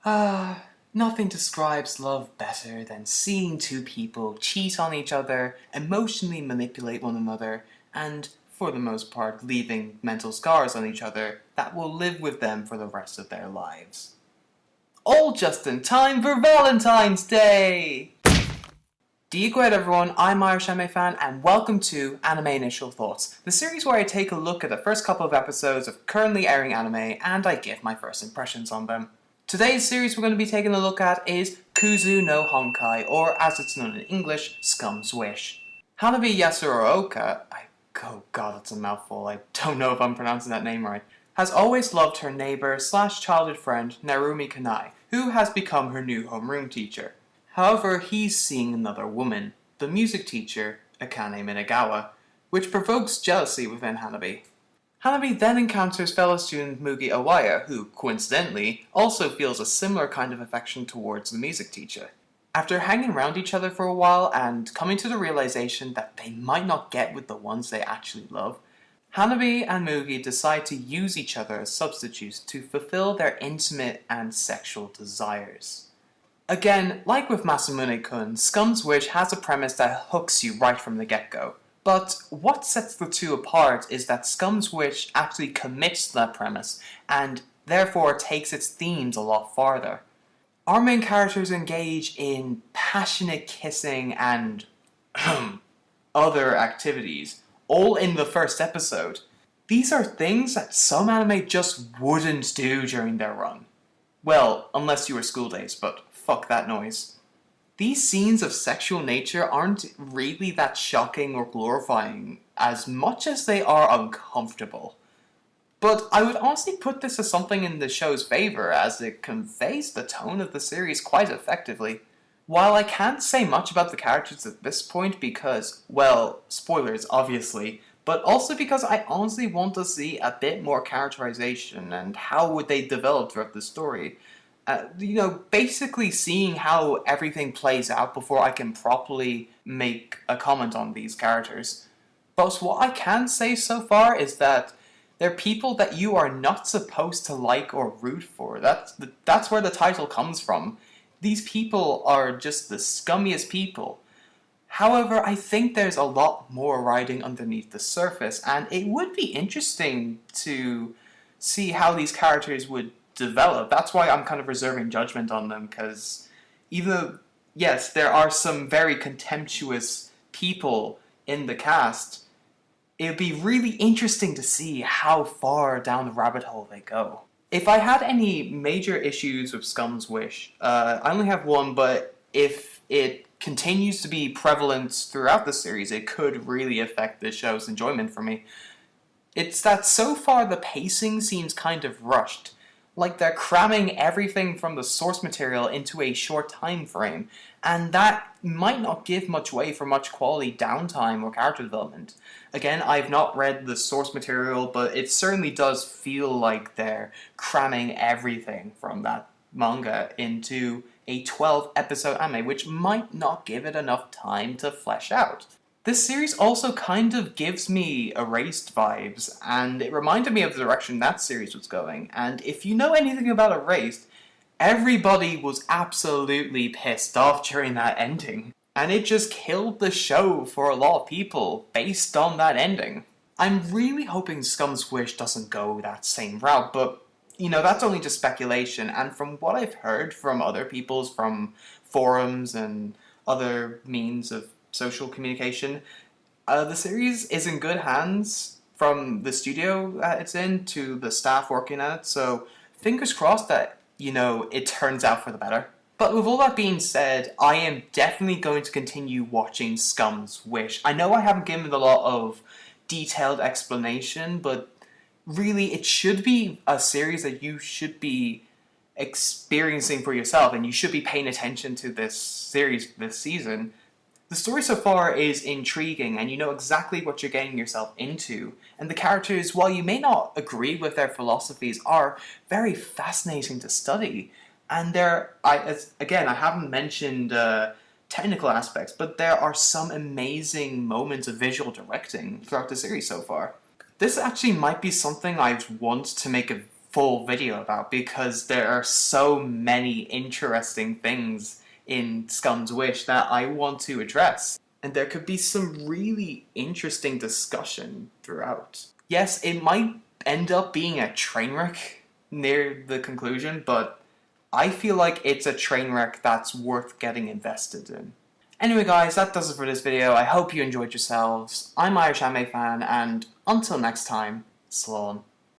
Nothing describes love better than seeing two people cheat on each other, emotionally manipulate one another, and, for the most part, leaving mental scars on each other that will live with them for the rest of their lives. All just in time for Valentine's Day! Do great everyone, I'm IrishAnimeFan and welcome to Anime Initial Thoughts, the series where I take a look at the first couple of episodes of currently airing anime and I give my first impressions on them. Today's series we're going to be taking a look at is Kuzu no Honkai, or as it's known in English, Scum's Wish. Hanabi Yasuruoka, oh god that's a mouthful, I don't know if I'm pronouncing that name right, has always loved her neighbour slash childhood friend Narumi Kanai, who has become her new homeroom teacher. However, he's seeing another woman, the music teacher, Akane Minagawa, which provokes jealousy within Hanabi. Hanabi then encounters fellow student Mugi Awaya, who, coincidentally, also feels a similar kind of affection towards the music teacher. After hanging around each other for a while and coming to the realization that they might not get with the ones they actually love, Hanabi and Mugi decide to use each other as substitutes to fulfill their intimate and sexual desires. Again, like with Masamune-kun, Scum's Wish has a premise that hooks you right from the get-go. But what sets the two apart is that Scum's Wish actually commits to that premise, and therefore takes its themes a lot farther. Our main characters engage in passionate kissing and other activities, all in the first episode. These are things that some anime just wouldn't do during their run. Well, unless you were school days, but fuck that noise. These scenes of sexual nature aren't really that shocking or glorifying, as much as they are uncomfortable. But I would honestly put this as something in the show's favour, as it conveys the tone of the series quite effectively. While I can't say much about the characters at this point because, well, spoilers obviously, but also because I honestly want to see a bit more characterization and how would they develop throughout the story. Basically seeing how everything plays out before I can properly make a comment on these characters. But what I can say so far is that they're people that you are not supposed to like or root for. That's where the title comes from. These people are just the scummiest people. However, I think there's a lot more riding underneath the surface, and it would be interesting to see how these characters would develop. That's why I'm kind of reserving judgment on them, because even though, yes, there are some very contemptuous people in the cast, it would be really interesting to see how far down the rabbit hole they go. If I had any major issues with Scum's Wish, I only have one, but if it continues to be prevalent throughout the series, it could really affect the show's enjoyment for me. It's that so far the pacing seems kind of rushed, like they're cramming everything from the source material into a short time frame, and that might not give much way for much quality downtime or character development. Again, I've not read the source material, but it certainly does feel like they're cramming everything from that manga into a 12-episode anime, which might not give it enough time to flesh out. This series also kind of gives me Erased vibes, and it reminded me of the direction that series was going, and if you know anything about Erased, everybody was absolutely pissed off during that ending, and it just killed the show for a lot of people based on that ending. I'm really hoping Scum's Wish doesn't go that same route, but that's only just speculation, and from what I've heard from other people's, from forums and other means of social communication, the series is in good hands from the studio it's in to the staff working at it, so fingers crossed that, it turns out for the better. But with all that being said, I am definitely going to continue watching Scum's Wish. I know I haven't given it a lot of detailed explanation, but really it should be a series that you should be experiencing for yourself, and you should be paying attention to this series this season. The story so far is intriguing, and you know exactly what you're getting yourself into, and the characters, while you may not agree with their philosophies, are very fascinating to study. And I haven't mentioned technical aspects, but there are some amazing moments of visual directing throughout the series so far. This actually might be something I want to make a full video about, because there are so many interesting things in Scum's Wish that I want to address. And there could be some really interesting discussion throughout. Yes, it might end up being a train wreck near the conclusion, but I feel like it's a train wreck that's worth getting invested in. Anyway guys, that does it for this video. I hope you enjoyed yourselves. I'm IrishAnimeFan, and until next time, Slán.